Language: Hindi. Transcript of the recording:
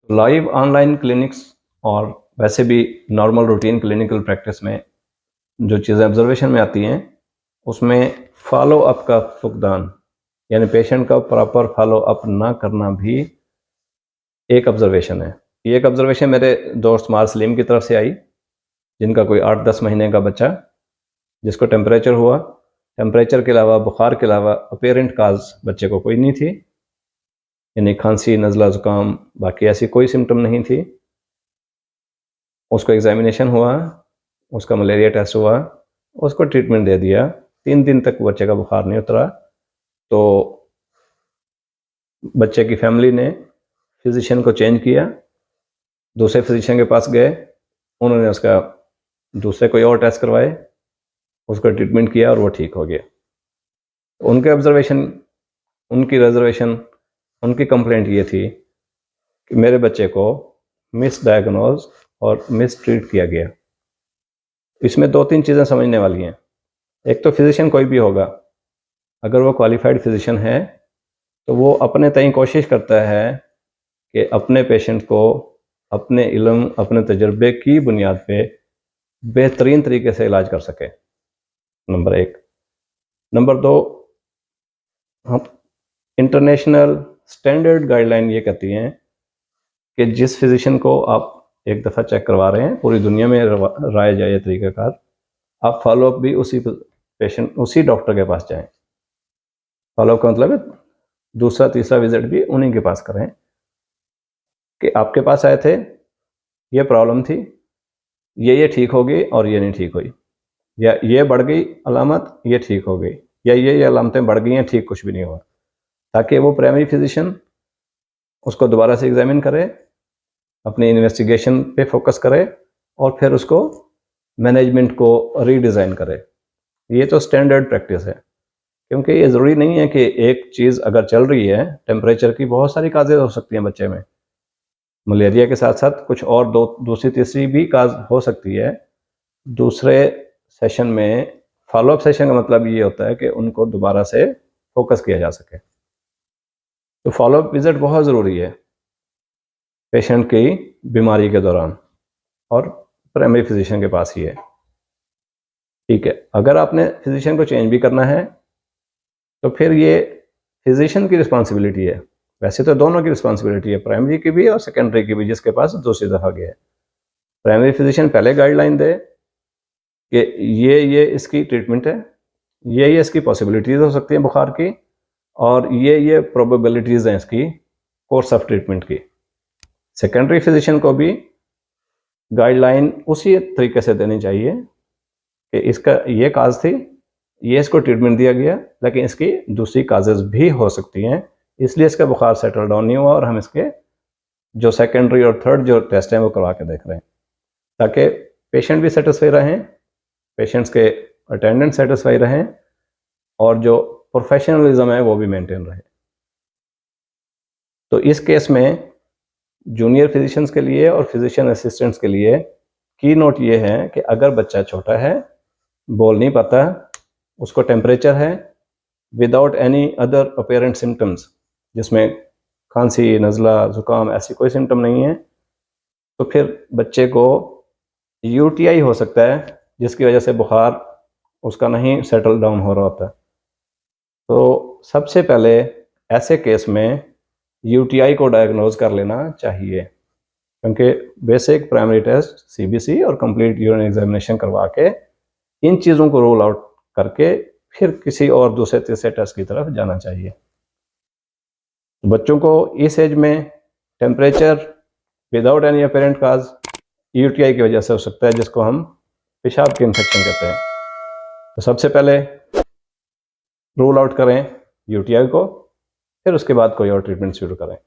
लाइव ऑनलाइन क्लिनिक्स और वैसे भी नॉर्मल रूटीन क्लिनिकल प्रैक्टिस में जो चीज़ें ऑब्जर्वेशन में आती हैं उसमें फॉलो अप का फुकदान यानी पेशेंट का प्रॉपर फॉलो अप ना करना भी एक ऑब्जर्वेशन है। ये एक ऑब्जर्वेशन मेरे दोस्त मार सलीम की तरफ से आई, जिनका कोई 8-10 महीने का बच्चा जिसको टेम्परेचर हुआ, टेम्परेचर के अलावा बुखार के अलावा अपेरेंट काज बच्चे को कोई नहीं थी, यानी खांसी नज़ला ज़ुकाम बाकी ऐसी कोई सिम्टम नहीं थी। उसको एग्जामिनेशन हुआ, उसका मलेरिया टेस्ट हुआ, उसको ट्रीटमेंट दे दिया। 3 दिन तक बच्चे का बुखार नहीं उतरा तो बच्चे की फैमिली ने फिजिशियन को चेंज किया, दूसरे फिजिशियन के पास गए, उन्होंने उसका दूसरे कोई और टेस्ट करवाए, उसका ट्रीटमेंट किया और वो ठीक हो गया। उनके ऑब्जर्वेशन, उनकी रिजर्वेशन, उनकी कंप्लेंट ये थी कि मेरे बच्चे को मिस डायग्नोज और मिस ट्रीट किया गया। इसमें 2-3 चीज़ें समझने वाली हैं। एक तो फिजिशियन कोई भी होगा, अगर वो क्वालिफाइड फिजिशियन है तो वो अपने तय कोशिश करता है कि अपने पेशेंट को अपने इल्म, अपने तजर्बे की बुनियाद पे बेहतरीन तरीके से इलाज कर सके, नंबर 1। नंबर 2, हम इंटरनेशनल स्टैंडर्ड गाइडलाइन ये कहती हैं कि जिस फिजिशियन को आप एक दफ़ा चेक करवा रहे हैं, पूरी दुनिया में राइज है ये तरीक़ाकार, आप फॉलोअप भी उसी पेशेंट, उसी डॉक्टर के पास जाएं। फॉलोअप का मतलब है दूसरा तीसरा विजिट भी उन्हीं के पास करें कि आपके पास आए थे, ये प्रॉब्लम थी, ये ठीक हो गई और ये नहीं ठीक हुई, या ये बढ़ गई अलामत, ये ठीक हो गई, या ये अलामतें बढ़ गई हैं, ठीक कुछ भी नहीं हुआ, ताकि वो प्राइमरी फिजिशियन उसको दोबारा से एग्जामिन करे, अपनी इन्वेस्टिगेशन पे फोकस करे और फिर उसको मैनेजमेंट को रीडिज़ाइन करे। ये तो स्टैंडर्ड प्रैक्टिस है, क्योंकि ये ज़रूरी नहीं है कि एक चीज़ अगर चल रही है, टेम्परेचर की बहुत सारी काजें हो सकती हैं बच्चे में, मलेरिया के साथ साथ कुछ और दूसरी तीसरी भी काज हो सकती है। दूसरे सेशन में फॉलोअप सेशन का मतलब ये होता है कि उनको दोबारा से फोकस किया जा सके। तो फॉलोअप विजिट बहुत ज़रूरी है पेशेंट की बीमारी के दौरान, और प्राइमरी फिजिशियन के पास ही है। ठीक है, अगर आपने फिजिशियन को चेंज भी करना है तो फिर ये फिजिशियन की रिस्पॉन्सिबिलिटी है। वैसे तो दोनों की रिस्पॉन्सिबिलिटी है, प्राइमरी की भी और सेकेंडरी की भी, जिसके पास दूसरी दफ़ा गया है। प्राइमरी फिजिशियन पहले गाइडलाइन दे कि ये इसकी ट्रीटमेंट है, ये इसकी पॉसिबिलिटीज़ हो सकती हैं बुखार की, और ये प्रोबेबिलिटीज़ हैं इसकी कोर्स ऑफ ट्रीटमेंट की। सेकेंडरी फिजिशियन को भी गाइडलाइन उसी तरीके से देनी चाहिए कि इसका ये काज थी, ये इसको ट्रीटमेंट दिया गया, लेकिन इसकी दूसरी काजेज़ भी हो सकती हैं, इसलिए इसका बुखार सेटल डाउन नहीं हुआ और हम इसके जो सेकेंडरी और थर्ड जो टेस्ट हैं वो करवा के देख रहे हैं, ताकि पेशेंट भी सेटिस्फाई रहें, पेशेंट्स के अटेंडेंट सेटिस्फाई रहें, और जो प्रोफेशनलिज्म है वो भी मेंटेन रहे। तो इस केस में जूनियर फिजिशियंस के लिए और फिजिशियन असिस्टेंट्स के लिए की नोट ये है कि अगर बच्चा छोटा है, बोल नहीं पाता, उसको टेम्परेचर है without any other apparent symptoms, जिसमें खांसी नज़ला ज़ुकाम ऐसी कोई सिम्टम नहीं है, तो फिर बच्चे को यूटीआई हो सकता है, जिसकी वजह से बुखार उसका नहीं सेटल डाउन हो रहा होता। तो सबसे पहले ऐसे केस में यूटीआई को डायग्नोज कर लेना चाहिए, क्योंकि बेसिक प्राइमरी टेस्ट सीबीसी और कंप्लीट यूरिन एग्जामिनेशन करवा के इन चीज़ों को रूल आउट करके फिर किसी और दूसरे तीसरे टेस्ट की तरफ जाना चाहिए। बच्चों को इस एज में टेम्परेचर विदाउट एनी अपेरेंट काज यूटीआई की वजह से हो सकता है, जिसको हम पेशाब के इन्फेक्शन कहते हैं। तो सबसे पहले रूल आउट करें यूटीआई को, फिर उसके बाद कोई और ट्रीटमेंट शुरू करें।